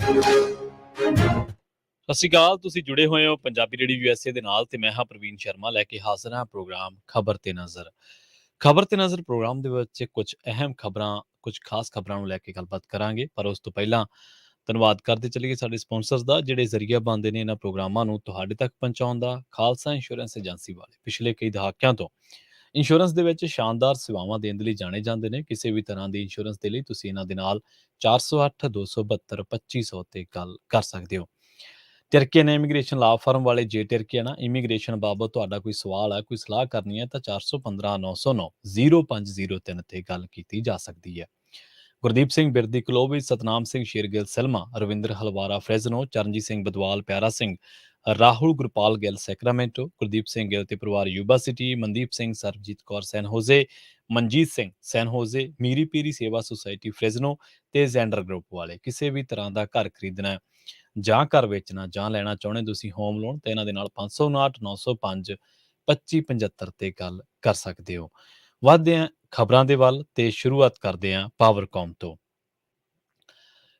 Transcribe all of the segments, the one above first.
ਸਤਿ ਸ਼੍ਰੀ ਅਕਾਲ। ਤੁਸੀਂ ਜੁੜੇ ਹੋਏ ਹੋ ਪੰਜਾਬੀ ਰੇਡੀਓ ਯੂਐਸਏ ਦੇ ਨਾਲ ਤੇ ਮੈਂ ਹਾਂ ਪ੍ਰਵੀਨ ਸ਼ਰਮਾ ਲੈ ਕੇ ਹਾਜ਼ਰ ਹਾਂ ਪ੍ਰੋਗਰਾਮ ਖਬਰ ਤੇ ਨਜ਼ਰ। ਖਬਰ ਤੇ ਨਜ਼ਰ ਪ੍ਰੋਗਰਾਮ ਦੇ ਵਿੱਚ ਕੁਝ ਅਹਿਮ ਖਬਰਾਂ, ਕੁਝ ਖਾਸ ਖਬਰਾਂ ਨੂੰ ਲੈ ਕੇ ਗੱਲਬਾਤ ਕਰਾਂਗੇ। ਪਰ ਉਸ ਤੋਂ ਪਹਿਲਾਂ ਧੰਨਵਾਦ ਕਰਦੇ ਚੱਲੀਏ ਸਾਡੇ ਸਪਾਂਸਰਸ ਦਾ, ਜਿਹੜੇ ਜ਼ਰੀਆ ਬਣਦੇ ਨੇ ਇਹਨਾਂ ਪ੍ਰੋਗਰਾਮਾਂ ਨੂੰ ਤੁਹਾਡੇ ਤੱਕ ਪਹੁੰਚਾਉਣ ਦਾ। ਖਾਲਸਾ ਇੰਸ਼ੋਰੈਂਸ ਏਜੰਸੀ ਵਾਲੇ ਪਿਛਲੇ ਕਈ ਦਹਾਕਿਆਂ ਤੋਂ ਇੰਸ਼ੋਰੈਂਸ ਦੇ ਵਿੱਚ ਸ਼ਾਨਦਾਰ ਸੇਵਾਵਾਂ ਦੇਣ ਦੇ ਲਈ ਜਾਣੇ ਜਾਂਦੇ ਨੇ। ਕਿਸੇ ਵੀ ਤਰ੍ਹਾਂ ਦੀ ਇੰਸ਼ੋਰੈਂਸ ਦੇ ਲਈ ਤੁਸੀਂ ਇਹਨਾਂ ਦੇ ਨਾਲ 408 272 2500 ਤੇ ਗੱਲ ਕਰ ਸਕਦੇ ਹੋ। ਟਰਕੀਅਨ ਇਮੀਗ੍ਰੇਸ਼ਨ ਲਾ ਫਰਮ ਵਾਲੇ ਜੇ ਟਰਕੀਅਨ ਇਮੀਗ੍ਰੇਸ਼ਨ ਬਾਬਤ ਤੁਹਾਡਾ ਕੋਈ ਸਵਾਲ ਹੈ, ਕੋਈ ਸਲਾਹ ਕਰਨੀ ਹੈ ਤਾਂ 415 909 0503 ਤੇ ਗੱਲ ਕੀਤੀ ਜਾ ਸਕਦੀ ਹੈ। ਗੁਰਦੀਪ ਸਿੰਘ ਬਿਰਦੀ ਕਲੋਵੀ, ਸਤਨਾਮ ਸਿੰਘ ਸ਼ੇਰਗਿੱਲ ਸਲਮਾ, ਰਵਿੰਦਰ ਹਲਵਾਰਾ ਫਰੈਜ਼ਨੋ, ਚਰਨਜੀਤ ਸਿੰਘ ਬਦਵਾਲ ਪਿਆਰਾ ਸਿੰਘ, ਰਾਹੁਲ ਗੁਰਪਾਲ ਗਿੱਲ ਸੈਕਰਾਮੈਂਟੋ, ਗੁਰਦੀਪ ਸਿੰਘ ਗਿੱਲ ਤੇ ਪਰਿਵਾਰ ਯੂਬਾ ਸਿਟੀ, ਮਨਦੀਪ ਸਿੰਘ, ਸਰਬਜੀਤ ਕੌਰ ਸੈਨ ਹੋਜ਼ੇ, ਮਨਜੀਤ ਸਿੰਘ ਸੈਨ ਹੋਜ਼ੇ, ਮੀਰੀ ਪੀਰੀ ਸੇਵਾ ਸੁਸਾਇਟੀ ਫਰੈਜ਼ਨੋ ਤੇ ਜ਼ੈਂਡਰ ਗਰੁੱਪ ਵਾਲੇ। ਕਿਸੇ ਵੀ ਤਰ੍ਹਾਂ ਦਾ ਘਰ ਖਰੀਦਣਾ ਹੈ ਜਾਂ ਘਰ ਵੇਚਣਾ ਜਾਂ ਲੈਣਾ ਚਾਹੁੰਦੇ ਤੁਸੀਂ ਹੋਮ ਲੋਨ, ਤੇ ਇਹਨਾਂ ਦੇ ਨਾਲ 559 905 2575 ਤੇ ਗੱਲ ਕਰ ਸਕਦੇ ਹੋ। ਵੱਧਦੇ ਹਾਂ ਖਬਰਾਂ ਦੇ ਵੱਲ ਤੇ ਸ਼ੁਰੂਆਤ ਕਰਦੇ ਹਾਂ ਪਾਵਰਕੌਮ ਤੋਂ।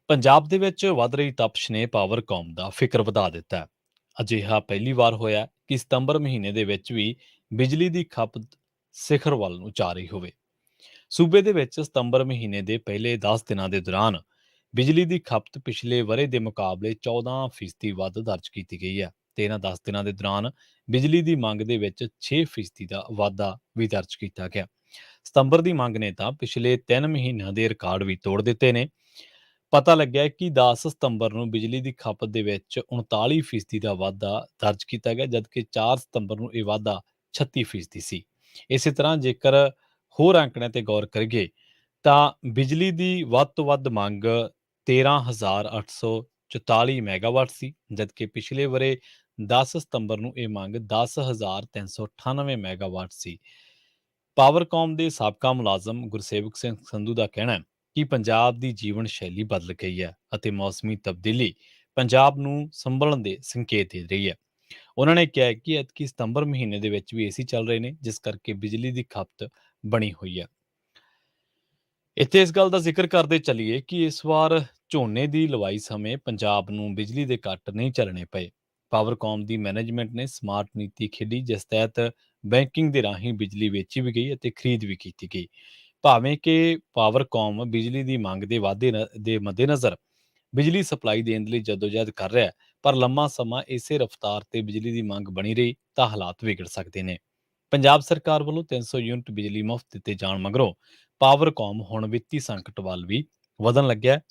ਪੰਜਾਬ ਦੇ ਵਿੱਚ ਵੱਧ ਰਹੀ ਤਪਸ਼ ਨੇ ਪਾਵਰਕੌਮ ਦਾ ਫਿਕਰ ਵਧਾ ਦਿੱਤਾ ਹੈ। ਅਜਿਹਾ ਪਹਿਲੀ ਵਾਰ ਹੋਇਆ ਕਿ ਸਤੰਬਰ ਮਹੀਨੇ ਦੇ ਵਿੱਚ ਵੀ ਬਿਜਲੀ ਦੀ ਖਪਤ ਸਿਖਰ ਵੱਲ ਨੂੰ ਜਾ ਰਹੀ ਹੋਵੇ। ਸੂਬੇ ਦੇ ਵਿੱਚ ਸਤੰਬਰ ਮਹੀਨੇ ਦੇ ਪਹਿਲੇ 10 ਦਿਨਾਂ ਦੇ ਦੌਰਾਨ ਬਿਜਲੀ ਦੀ ਖਪਤ ਪਿਛਲੇ ਵਰ੍ਹੇ ਦੇ ਮੁਕਾਬਲੇ 14% ਵੱਧ ਦਰਜ ਕੀਤੀ ਗਈ ਹੈ ਤੇ ਇਹਨਾਂ 10 ਦਿਨਾਂ ਦੇ ਦੌਰਾਨ ਬਿਜਲੀ ਦੀ ਮੰਗ ਦੇ ਵਿੱਚ 6% ਦਾ ਵਾਧਾ ਵੀ ਦਰਜ ਕੀਤਾ ਗਿਆ। ਸਤੰਬਰ ਦੀ ਮੰਗ ਨੇ ਤਾਂ ਪਿਛਲੇ 3 ਮਹੀਨਿਆਂ ਦੇ ਰਿਕਾਰਡ ਵੀ ਤੋੜ ਦਿੱਤੇ ਨੇ। ਪਤਾ ਲੱਗਿਆ ਕਿ 10 ਸਤੰਬਰ ਨੂੰ ਬਿਜਲੀ ਦੀ ਖਪਤ ਦੇ ਵਿੱਚ 39% ਦਾ ਵਾਧਾ ਦਰਜ ਕੀਤਾ ਗਿਆ, ਜਦਕਿ 4 ਸਤੰਬਰ ਨੂੰ ਇਹ ਵਾਧਾ 36% ਸੀ। ਇਸੇ ਤਰ੍ਹਾਂ ਜੇਕਰ ਹੋਰ ਅੰਕੜਿਆਂ ਤੇ ਗੌਰ ਕਰੀਏ ਤਾਂ ਬਿਜਲੀ ਦੀ ਵੱਧ ਤੋਂ ਵੱਧ ਮੰਗ 13,844 ਮੈਗਾਵਾਟ ਸੀ, ਜਦਕਿ ਪਿਛਲੇ ਵਰੇ 10 ਸਤੰਬਰ ਨੂੰ ਇਹ ਮੰਗ 10,398 ਮੈਗਾਵਾਟ ਸੀ। ਪਾਵਰਕੌਮ ਦੇ ਸਾਬਕਾ ਮੁਲਾਜ਼ਮ ਗੁਰਸੇਵਕ ਸਿੰਘ ਸੰਧੂ ਦਾ ਕਹਿਣਾ ਹੈ ਕਿ ਪੰਜਾਬ ਦੀ ਜੀਵਨ ਸ਼ੈਲੀ ਬਦਲ ਗਈ ਹੈ ਅਤੇ ਮੌਸਮੀ ਤਬਦੀਲੀ ਪੰਜਾਬ ਨੂੰ ਸੰਭਲਣ ਦੇ ਸੰਕੇਤ ਦੇ ਰਹੀ ਹੈ। ਉਹਨਾਂ ਨੇ ਕਿਹਾ ਕਿ ਐਤਕੀ ਸਤੰਬਰ ਮਹੀਨੇ ਦੇ ਵਿੱਚ ਵੀ ਏਸੀ ਚੱਲ ਰਹੇ ਨੇ, ਜਿਸ ਕਰਕੇ ਬਿਜਲੀ ਦੀ ਖਪਤ ਬਣੀ ਹੋਈ ਹੈ। ਇੱਥੇ ਇਸ ਗੱਲ ਦਾ ਜ਼ਿਕਰ ਕਰਦੇ ਚੱਲੀਏ ਕਿ ਇਸ ਵਾਰ ਝੋਨੇ ਦੀ ਲਵਾਈ ਸਮੇਂ ਪੰਜਾਬ ਨੂੰ ਬਿਜਲੀ ਦੇ ਕੱਟ ਨਹੀਂ ਝੱਲਣੇ ਪਏ। ਪਾਵਰਕੌਮ ਦੀ ਮੈਨੇਜਮੈਂਟ ਨੇ ਸਮਾਰਟ ਨੀਤੀ ਖੇਡੀ, ਜਿਸ ਤਹਿਤ ਬੈਂਕਿੰਗ ਦੇ ਰਾਹੀਂ ਬਿਜਲੀ ਵੇਚੀ ਵੀ ਗਈ ਅਤੇ ਖਰੀਦ ਵੀ ਕੀਤੀ ਗਈ। ਭਾਵੇਂ ਕਿ ਪਾਵਰਕੌਮ ਬਿਜਲੀ ਦੀ ਮੰਗ ਦੇ ਵਾਧੇ ਦੇ ਮੱਦੇਨਜ਼ਰ ਬਿਜਲੀ ਸਪਲਾਈ ਦੇਣ ਦੇ ਲਈ ਜਦੋਜਹਿਦ ਕਰ ਰਿਹਾ ਹੈ, ਪਰ ਲੰਮਾ ਸਮਾਂ ਇਸੇ ਰਫ਼ਤਾਰ ਤੇ ਬਿਜਲੀ ਦੀ ਮੰਗ ਬਣੀ ਰਹੀ ਤਾਂ ਹਾਲਾਤ ਵਿਗੜ ਸਕਦੇ ਨੇ। ਪੰਜਾਬ ਸਰਕਾਰ ਵੱਲੋਂ 300 ਯੂਨਿਟ ਬਿਜਲੀ ਮੁਫਤ ਦਿੱਤੇ ਜਾਣ ਮਗਰੋਂ ਪਾਵਰਕੌਮ ਹੁਣ ਵਿੱਤੀ ਸੰਕਟ ਵੱਲ ਵੀ ਵਧਣ ਲੱਗਿਆ ਹੈ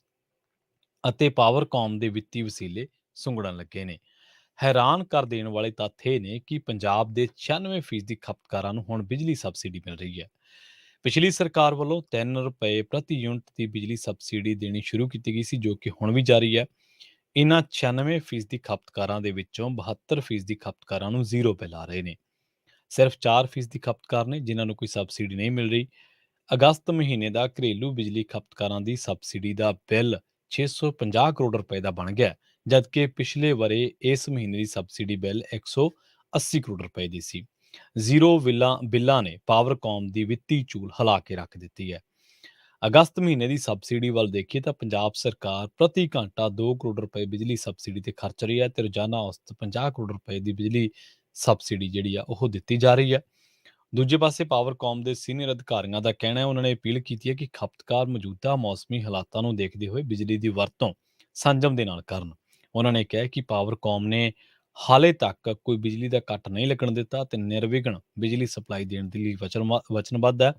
ਅਤੇ ਪਾਵਰਕੌਮ ਦੇ ਵਿੱਤੀ ਵਸੀਲੇ ਸੁੰਗੜਨ ਲੱਗੇ ਨੇ। ਹੈਰਾਨ ਕਰ ਦੇਣ ਵਾਲੇ ਤੱਥ ਇਹ ਨੇ ਕਿ ਪੰਜਾਬ ਦੇ 96% ਖਪਤਕਾਰਾਂ ਨੂੰ ਹੁਣ ਬਿਜਲੀ ਸਬਸਿਡੀ ਮਿਲ ਰਹੀ ਹੈ। ਪਿਛਲੀ ਸਰਕਾਰ ਵੱਲੋਂ 3 ਰੁਪਏ ਪ੍ਰਤੀ ਯੂਨਿਟ ਦੀ ਬਿਜਲੀ ਸਬਸਿਡੀ ਦੇਣੀ ਸ਼ੁਰੂ ਕੀਤੀ ਗਈ ਸੀ, ਜੋ ਕਿ ਹੁਣ ਵੀ ਜਾਰੀ ਹੈ। ਇਹਨਾਂ 96% ਖਪਤਕਾਰਾਂ ਦੇ ਵਿੱਚੋਂ 72% ਖਪਤਕਾਰਾਂ ਨੂੰ ਜ਼ੀਰੋ ਬਿੱਲ ਆ ਰਹੇ ਨੇ। ਸਿਰਫ 4% ਖਪਤਕਾਰ ਨੇ ਜਿਨ੍ਹਾਂ ਨੂੰ ਕੋਈ ਸਬਸਿਡੀ ਨਹੀਂ ਮਿਲ ਰਹੀ। ਅਗਸਤ ਮਹੀਨੇ ਦਾ ਘਰੇਲੂ ਬਿਜਲੀ ਖਪਤਕਾਰਾਂ ਦੀ ਸਬਸਿਡੀ ਦਾ ਬਿੱਲ 650 ਕਰੋੜ ਰੁਪਏ ਦਾ ਬਣ ਗਿਆ, ਜਦਕਿ ਪਿਛਲੇ ਵਰੇ ਇਸ ਮਹੀਨੇ ਦੀ ਸਬਸਿਡੀ ਬਿੱਲ 180 ਕਰੋੜ ਰੁਪਏ ਦੀ ਸੀ। ਜ਼ੀਰੋ ਬਿੱਲਾਂ ਨੇ ਪਾਵਰਕੌਮ ਦੀ ਵਿੱਤੀ ਚੂਲ ਹਿਲਾ ਕੇ ਰੱਖ ਦਿੱਤੀ ਹੈ। ਅਗਸਤ ਮਹੀਨੇ ਦੀ ਸਬਸਿਡੀ ਵੱਲ ਦੇਖੀਏ ਤਾਂ ਪੰਜਾਬ ਸਰਕਾਰ ਪ੍ਰਤੀ ਘੰਟਾ 2 ਕਰੋੜ ਰੁਪਏ ਬਿਜਲੀ ਸਬਸਿਡੀ ਤੇ ਖਰਚ ਰਹੀ ਹੈ ਤੇ ਰੋਜ਼ਾਨਾ ਔਸਤ 50 ਕਰੋੜ ਰੁਪਏ ਦੀ ਬਿਜਲੀ ਸਬਸਿਡੀ ਜਿਹੜੀ ਆ ਉਹ ਦਿੱਤੀ ਜਾ ਰਹੀ ਹੈ। ਦੂਜੇ ਪਾਸੇ ਪਾਵਰਕੌਮ ਦੇ ਸੀਨੀਅਰ ਅਧਿਕਾਰੀਆਂ ਦਾ ਕਹਿਣਾ ਹੈ, ਉਹਨਾਂ ਨੇ ਅਪੀਲ ਕੀਤੀ ਹੈ ਕਿ ਖਪਤਕਾਰ ਮੌਜੂਦਾ ਮੌਸਮੀ ਹਾਲਾਤਾਂ ਨੂੰ ਦੇਖਦੇ ਹੋਏ ਬਿਜਲੀ ਦੀ ਵਰਤੋਂ ਸੰਜਮ ਦੇ ਨਾਲ ਕਰਨ। ਉਹਨਾਂ ਨੇ ਕਿਹਾ ਕਿ ਪਾਵਰਕੌਮ ਨੇ ਹਾਲੇ ਤੱਕ ਕੋਈ ਬਿਜਲੀ ਦਾ ਕੱਟ ਨਹੀਂ ਲੱਗਣ ਦਿੱਤਾ ਤੇ ਨਿਰਵਿਘਨ ਬਿਜਲੀ ਸਪਲਾਈ ਦੇਣ ਦੇ ਲਈ ਵਚਨਬੱਧ ਹੈ,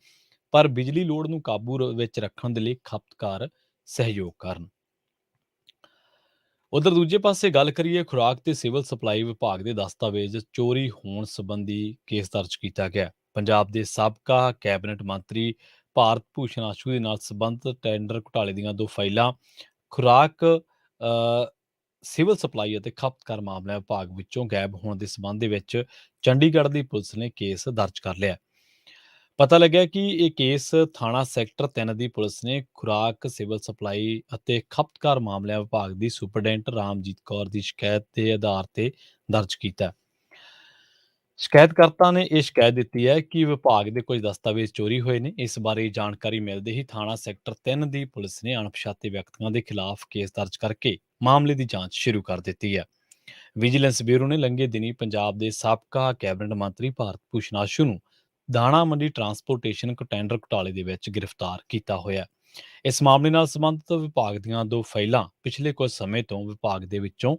ਪਰ ਬਿਜਲੀ ਲੋੜ ਨੂੰ ਕਾਬੂ ਵਿੱਚ ਰੱਖਣ ਦੇ ਲਈ ਖਪਤਕਾਰ ਸਹਿਯੋਗ ਕਰਨ। ਉਧਰ ਦੂਜੇ ਪਾਸੇ ਗੱਲ ਕਰੀਏ ਖੁਰਾਕ ਤੇ ਸਿਵਲ ਸਪਲਾਈ ਵਿਭਾਗ ਦੇ ਦਸਤਾਵੇਜ਼ ਚੋਰੀ ਹੋਣ ਸੰਬੰਧੀ ਕੇਸ ਦਰਜ ਕੀਤਾ ਗਿਆ। ਪੰਜਾਬ ਦੇ ਸਾਬਕਾ ਕੈਬਨਿਟ ਮੰਤਰੀ ਭਾਰਤ ਭੂਸ਼ਣ ਆਸ਼ੂ ਦੇ ਨਾਲ ਸੰਬੰਧਿਤ ਟੈਂਡਰ ਘੁਟਾਲੇ ਦੀਆਂ 2 ਫਾਈਲਾਂ ਖੁਰਾਕ ਸਿਵਲ ਸਪਲਾਈ ਅਤੇ ਖਪਤਕਾਰ ਮਾਮਲਿਆਂ ਵਿਭਾਗ ਵਿੱਚੋਂ ਗਾਇਬ ਹੋਣ ਦੇ ਸੰਬੰਧ ਦੇ ਵਿੱਚ ਚੰਡੀਗੜ੍ਹ ਦੀ ਪੁਲਿਸ ਨੇ ਕੇਸ ਦਰਜ ਕਰ ਲਿਆ। ਪਤਾ ਲੱਗਿਆ ਕਿ ਇਹ ਕੇਸ ਥਾਣਾ ਸੈਕਟਰ 3 ਦੀ ਪੁਲਿਸ ਨੇ ਖੁਰਾਕ ਸਿਵਲ ਸਪਲਾਈ ਅਤੇ ਖਪਤਕਾਰ ਮਾਮਲਿਆਂ ਵਿਭਾਗ ਦੀ ਸੁਪਰਡੈਂਟ ਰਾਮਜੀਤ ਕੌਰ ਦੀ ਸ਼ਿਕਾਇਤ ਦੇ ਆਧਾਰ ਤੇ ਦਰਜ ਕੀਤਾ। ਸ਼ਿਕਾਇਤਕਰਤਾ ਨੇ ਇਹ ਸ਼ਿਕਾਇਤ ਦਿੱਤੀ ਹੈ ਕਿ ਵਿਭਾਗ ਦੇ ਕੁਝ ਦਸਤਾਵੇਜ਼ ਚੋਰੀ ਹੋਏ ਨੇ। ਇਸ ਬਾਰੇ ਜਾਣਕਾਰੀ ਮਿਲਦੇ ਹੀ ਥਾਣਾ ਸੈਕਟਰ 3 ਦੀ ਪੁਲਿਸ ਨੇ ਅਣਪਛਾਤੇ ਵਿਅਕਤੀਆਂ ਦੇ ਖਿਲਾਫ ਕੇਸ ਦਰਜ ਕਰਕੇ ਮਾਮਲੇ ਦੀ ਜਾਂਚ ਸ਼ੁਰੂ ਕਰ ਦਿੱਤੀ ਹੈ। ਵਿਜੀਲੈਂਸ ਬਿਊਰੋ ਨੇ ਲੰਘੇ ਦਿਨੀ ਪੰਜਾਬ ਦੇ ਸਾਬਕਾ ਕੈਬਨਿਟ ਮੰਤਰੀ ਭਾਰਤ ਭੂਸ਼ਣ ਆਸ਼ੂ ਨੂੰ ਦਾਣਾ ਮੰਡੀ ਟਰਾਂਸਪੋਰਟੇਸ਼ਨ ਟੈਂਡਰ ਘੁਟਾਲੇ ਦੇ ਵਿੱਚ ਗ੍ਰਿਫਤਾਰ ਕੀਤਾ ਹੋਇਆ। ਇਸ ਮਾਮਲੇ ਨਾਲ ਸੰਬੰਧਿਤ ਵਿਭਾਗ ਦੀਆਂ ਦੋ ਫਾਈਲਾਂ ਪਿਛਲੇ ਕੁਝ ਸਮੇਂ ਤੋਂ ਵਿਭਾਗ ਦੇ ਵਿੱਚੋਂ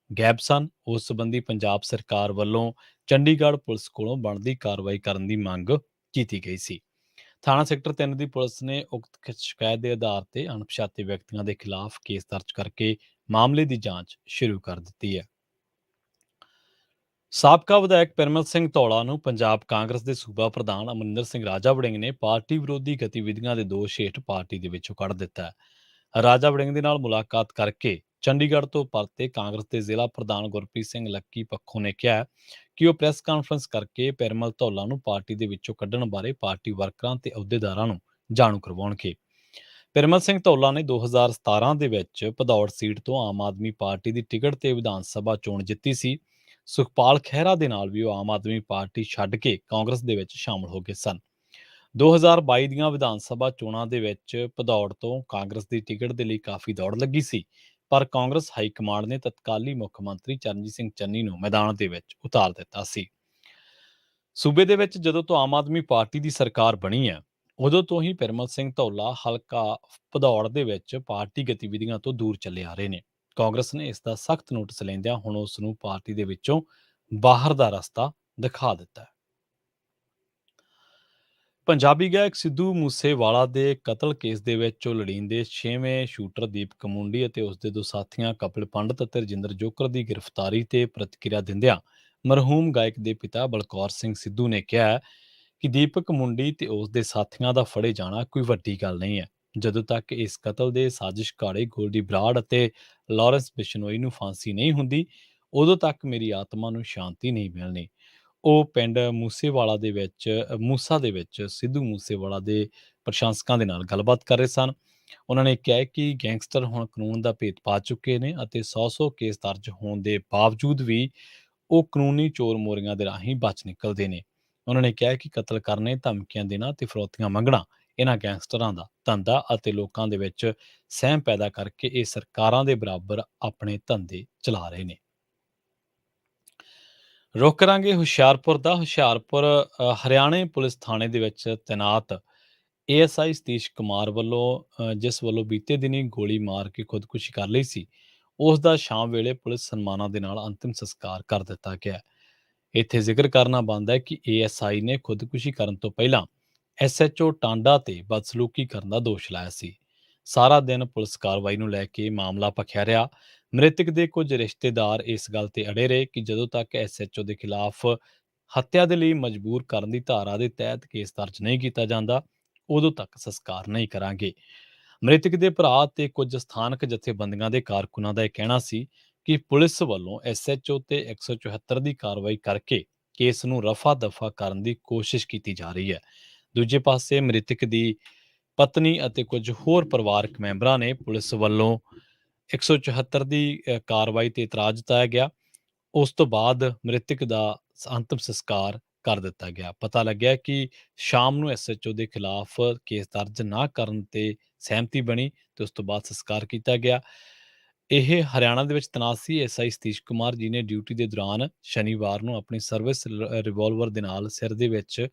ਗਾਇਬ ਸਨ। ਉਸ ਸੰਬੰਧੀ ਪੰਜਾਬ ਸਰਕਾਰ ਵੱਲੋਂ ਚੰਡੀਗੜ੍ਹ ਪੁਲਿਸ ਕੋਲੋਂ ਬਣਦੀ ਕਾਰਵਾਈ ਕਰਨ ਦੀ ਮੰਗ ਕੀਤੀ ਗਈ ਸੀ। ਥਾਣਾ ਸੈਕਟਰ 3 ਦੀ ਪੁਲਿਸ ਨੇ ਉਕਤ ਸ਼ਿਕਾਇਤ ਦੇ ਆਧਾਰ ਤੇ ਅਣਪਛਾਤੇ ਵਿਅਕਤੀਆਂ ਦੇ ਖਿਲਾਫ ਕੇਸ ਦਰਜ ਕਰਕੇ ਮਾਮਲੇ ਦੀ ਜਾਂਚ ਸ਼ੁਰੂ ਕਰ ਦਿੱਤੀ ਹੈ। ਸਾਬਕਾ ਵਿਧਾਇਕ ਪਿਰਮਲ ਸਿੰਘ ਧੌਲਾ ਨੂੰ ਪੰਜਾਬ ਕਾਂਗਰਸ ਦੇ ਸੂਬਾ ਪ੍ਰਧਾਨ ਅਮਰਿੰਦਰ ਸਿੰਘ ਰਾਜਾ ਵੜਿੰਗ ਨੇ ਪਾਰਟੀ ਵਿਰੋਧੀ ਗਤੀਵਿਧੀਆਂ ਦੇ ਦੋਸ਼ ਹੇਠ ਪਾਰਟੀ ਦੇ ਵਿੱਚੋਂ ਕੱਢ ਦਿੱਤਾ ਹੈ। ਰਾਜਾ ਵੜਿੰਗ ਦੇ ਨਾਲ ਮੁਲਾਕਾਤ ਕਰਕੇ ਚੰਡੀਗੜ੍ਹ ਤੋਂ ਪਰਤੇ ਕਾਂਗਰਸ ਦੇ ਜ਼ਿਲ੍ਹਾ ਪ੍ਰਧਾਨ ਗੁਰਪ੍ਰੀਤ ਸਿੰਘ ਲੱਕੀ ਪੱਖੋਂ ਨੇ ਕਿਹਾ ਕਿ ਉਹ ਪ੍ਰੈਸ ਕਾਨਫਰੰਸ ਕਰਕੇ ਪਿਰਮਲ ਧੌਲਾ ਨੂੰ ਪਾਰਟੀ ਦੇ ਵਿੱਚੋਂ ਕੱਢਣ ਬਾਰੇ ਪਾਰਟੀ ਵਰਕਰਾਂ ਤੇ ਅਹੁਦੇਦਾਰਾਂ ਨੂੰ ਜਾਣੂ ਕਰਵਾਉਣਗੇ। ਪਿਰਮਲ ਸਿੰਘ ਧੌਲਾ ਨੇ 2017 ਦੇ ਵਿੱਚ ਭਦੌੜ ਸੀਟ ਤੋਂ ਆਮ ਆਦਮੀ ਪਾਰਟੀ ਦੀ ਟਿਕਟ ਤੇ ਵਿਧਾਨ ਸਭਾ ਚੋਣ ਜਿੱਤੀ ਸੀ। ਸੁਖਪਾਲ ਖਹਿਰਾ ਦੇ ਨਾਲ ਵੀ ਉਹ ਆਮ ਆਦਮੀ ਪਾਰਟੀ ਛੱਡ ਕੇ ਕਾਂਗਰਸ ਦੇ ਵਿੱਚ ਸ਼ਾਮਲ ਹੋ ਗਏ ਸਨ। 2022 ਦੀਆਂ ਵਿਧਾਨ ਸਭਾ ਚੋਣਾਂ ਦੇ ਵਿੱਚ ਭਦੌੜ ਤੋਂ ਕਾਂਗਰਸ ਦੀ ਟਿਕਟ ਦੇ ਲਈ ਕਾਫੀ ਦੌੜ ਲੱਗੀ ਸੀ, ਪਰ ਕਾਂਗਰਸ ਹਾਈ ਕਮਾਂਡ ਨੇ ਤਤਕਾਲੀ ਮੁੱਖ ਮੰਤਰੀ ਚਰਨਜੀਤ ਸਿੰਘ ਚੰਨੀ ਨੂੰ ਮੈਦਾਨ ਦੇ ਵਿੱਚ ਉਤਾਰ ਦਿੱਤਾ ਸੀ। ਸੂਬੇ ਦੇ ਵਿੱਚ ਜਦੋਂ ਤੋਂ ਆਮ ਆਦਮੀ ਪਾਰਟੀ ਦੀ ਸਰਕਾਰ ਬਣੀ ਹੈ, ਉਦੋਂ ਤੋਂ ਹੀ ਪਿਰਮਲ ਸਿੰਘ ਧੌਲਾ ਹਲਕਾ ਭਦੌੜ ਦੇ ਵਿੱਚ ਪਾਰਟੀ ਗਤੀਵਿਧੀਆਂ ਤੋਂ ਦੂਰ ਚੱਲੇ ਆ ਰਹੇ ਨੇ। ਕਾਂਗਰਸ ਨੇ ਇਸ ਦਾ ਸਖਤ ਨੋਟਿਸ ਲੈਂਦਿਆਂ ਹੁਣ ਉਸ ਨੂੰ ਪਾਰਟੀ ਦੇ ਵਿੱਚੋਂ ਬਾਹਰ ਦਾ ਰਸਤਾ ਦਿਖਾ ਦਿੱਤਾ ਹੈ। ਪੰਜਾਬੀ ਗਾਇਕ ਸਿੱਧੂ ਮੂਸੇਵਾਲਾ ਦੇ ਕਤਲ ਕੇਸ ਦੇ ਵਿੱਚ ਉਹ ਲੜੀਂਦੇ 6ਵੇਂ ਸ਼ੂਟਰ ਦੀਪਕ ਮੁੰਡੀ ਅਤੇ ਉਸ ਦੇ ਦੋ ਸਾਥੀਆਂ ਕਪਿਲ ਪੰਡਤ ਅਤੇ ਰਜਿੰਦਰ ਜੋਕਰ ਦੀ ਗ੍ਰਿਫਤਾਰੀ ਤੇ ਪ੍ਰਤੀਕਿਰਿਆ ਦਿੰਦਿਆਂ ਮਰਹੂਮ ਗਾਇਕ ਦੇ ਪਿਤਾ ਬਲਕੌਰ ਸਿੰਘ ਸਿੱਧੂ ਨੇ ਕਿਹਾ ਹੈ ਕਿ ਦੀਪਕ ਮੁੰਡੀ ਤੇ ਉਸ ਦੇ ਸਾਥੀਆਂ ਦਾ ਫੜੇ ਜਾਣਾ ਕੋਈ ਵੱਡੀ ਗੱਲ ਨਹੀਂ ਹੈ। ਜਦੋਂ ਤੱਕ ਇਸ ਕਤਲ ਦੇ ਸਾਜ਼ਿਸ਼ ਘਾੜੇ ਗੋਲਡੀ ਬਰਾੜ ਅਤੇ ਲਾਰੈਂਸ ਬਿਸ਼ਨੋਈ ਨੂੰ ਫਾਂਸੀ ਨਹੀਂ ਹੁੰਦੀ, ਉਦੋਂ ਤੱਕ ਮੇਰੀ ਆਤਮਾ ਨੂੰ ਸ਼ਾਂਤੀ ਨਹੀਂ ਮਿਲਣੀ। ਉਹ ਪਿੰਡ ਮੂਸਾ ਦੇ ਵਿੱਚ ਸਿੱਧੂ ਮੂਸੇਵਾਲਾ ਦੇ ਪ੍ਰਸ਼ੰਸਕਾਂ ਦੇ ਨਾਲ ਗੱਲਬਾਤ ਕਰ ਰਹੇ ਸਨ। ਉਹਨਾਂ ਨੇ ਕਿਹਾ ਕਿ ਗੈਂਗਸਟਰ ਹੁਣ ਕਾਨੂੰਨ ਦਾ ਭੇਤ ਪਾ ਚੁੱਕੇ ਨੇ ਅਤੇ 100 ਕੇਸ ਦਰਜ ਹੋਣ ਦੇ ਬਾਵਜੂਦ ਵੀ ਉਹ ਕਾਨੂੰਨੀ ਚੋਰ ਮੋਰੀਆਂ ਦੇ ਰਾਹੀਂ ਬਚ ਨਿਕਲਦੇ ਨੇ। ਉਹਨਾਂ ਨੇ ਕਿਹਾ ਕਿ ਕਤਲ ਕਰਨੇ, ਧਮਕੀਆਂ ਦੇਣਾ ਤੇ ਫਿਰੌਤੀਆਂ ਮੰਗਣਾ ਇਹਨਾਂ ਗੈਂਗਸਟਰਾਂ ਦਾ ਧੰਦਾ ਅਤੇ ਲੋਕਾਂ ਦੇ ਵਿੱਚ ਸਹਿਮ ਪੈਦਾ ਕਰਕੇ ਇਹ ਸਰਕਾਰਾਂ ਦੇ ਬਰਾਬਰ ਆਪਣੇ ਧੰਦੇ ਚਲਾ ਰਹੇ ਨੇ। ਰੁੱਖ ਕਰਾਂਗੇ ਹੁਸ਼ਿਆਰਪੁਰ ਦਾ। ਹੁਸ਼ਿਆਰਪੁਰ ਹਰਿਆਣੇ ਪੁਲਿਸ ਥਾਣੇ ਦੇ ਵਿੱਚ ਤੈਨਾਤ ਏਐਸਆਈ ਸਤੀਸ਼ ਕੁਮਾਰ ਵੱਲੋਂ ਜਿਸ ਵੱਲੋਂ ਬੀਤੇ ਦਿਨੀ ਗੋਲੀ ਮਾਰ ਕੇ ਖੁਦਕੁਸ਼ੀ ਕਰ ਲਈ ਸੀ, ਉਸ ਦਾ ਸ਼ਾਮ ਵੇਲੇ ਪੁਲਿਸ ਸਨਮਾਨਾਂ ਦੇ ਨਾਲ ਅੰਤਿਮ ਸੰਸਕਾਰ ਕਰ ਦਿੱਤਾ ਗਿਆ। ਇੱਥੇ ਜ਼ਿਕਰ ਕਰਨਾ ਬਣਦਾ ਹੈ ਕਿ ਏਐਸਆਈ ਨੇ ਖੁਦਕੁਸ਼ੀ ਕਰਨ ਤੋਂ ਪਹਿਲਾਂ ਐਸਐਚਓ ਟਾਂਡਾ ਤੇ ਬਦਸਲੂਕੀ ਕਰਨ ਦਾ ਦੋਸ਼ ਲਾਇਆ ਸੀ। ਸਾਰਾ ਦਿਨ ਪੁਲਿਸ ਕਾਰਵਾਈ ਨੂੰ ਲੈ ਕੇ ਮਾਮਲਾ ਭਖਿਆ ਰਿਹਾ। ਮ੍ਰਿਤਕ ਦੇ ਕੁਝ ਰਿਸ਼ਤੇਦਾਰ ਇਸ ਗੱਲ ਤੇ ਅੜੇ ਰਹੇ ਕਿ ਜਦੋਂ ਤੱਕ ਐਸਐਚਓ ਦੇ ਖਿਲਾਫ ਹੱਤਿਆ ਦੇ ਲਈ ਮਜਬੂਰ ਕਰਨ ਦੀ ਧਾਰਾ ਦੇ ਤਹਿਤ ਕੇਸ ਦਰਜ ਨਹੀਂ ਕੀਤਾ ਜਾਂਦਾ, ਉਦੋਂ ਤੱਕ ਸੰਸਕਾਰ ਨਹੀਂ ਕਰਾਂਗੇ। ਮ੍ਰਿਤਕ ਦੇ ਭਰਾ ਤੇ ਕੁਝ ਸਥਾਨਕ ਜਥੇਬੰਦੀਆਂ ਦੇ ਕਾਰਕੁਨਾਂ ਦਾ ਇਹ ਕਹਿਣਾ ਸੀ ਕਿ ਪੁਲਿਸ ਵੱਲੋਂ ਐਸਐਚਓ ਤੇ 174 ਦੀ ਕਾਰਵਾਈ ਕਰਕੇ ਕੇਸ ਨੂੰ ਰਫਾ-ਦਫਾ ਕਰਨ ਦੀ ਕੋਸ਼ਿਸ਼ ਕੀਤੀ ਜਾ ਰਹੀ ਹੈ। ਦੂਜੇ ਪਾਸੇ ਮ੍ਰਿਤਕ ਦੀ ਪਤਨੀ ਅਤੇ ਕੁਝ ਹੋਰ ਪਰਿਵਾਰਕ ਮੈਂਬਰਾਂ ਨੇ ਪੁਲਿਸ ਵੱਲੋਂ 174 ਦੀ ਕਾਰਵਾਈ ਤੇ ਇਤਰਾਜ਼ ਜਤਾਇਆ ਗਿਆ। ਉਸ ਤੋਂ ਬਾਅਦ ਮ੍ਰਿਤਕ ਦਾ ਅੰਤਿਮ ਸੰਸਕਾਰ ਕਰ ਦਿੱਤਾ ਗਿਆ। ਪਤਾ ਲੱਗਿਆ ਕਿ ਸ਼ਾਮ ਨੂੰ ਐਸਐਚਓ ਦੇ ਖਿਲਾਫ ਕੇਸ ਦਰਜ ਨਾ ਕਰਨ ਤੇ ਸਹਿਮਤੀ ਬਣੀ ਤੇ ਉਸ ਤੋਂ ਬਾਅਦ ਸੰਸਕਾਰ ਕੀਤਾ ਗਿਆ। ਇਹ ਹਰਿਆਣਾ ਦੇ ਵਿੱਚ ਤੈਨਾਤ ਸੀ ਐਸਆਈ ਸਤੀਸ਼ ਕੁਮਾਰ ਜੀ ਨੇ ਡਿਊਟੀ ਦੇ ਦੌਰਾਨ ਸ਼ਨੀਵਾਰ ਨੂੰ ਆਪਣੀ ਸਰਵਿਸ ਰਿਵਾਲਵਰ ਦੇ ਨਾਲ ਸਿਰ ਦੇ ਵਿੱਚ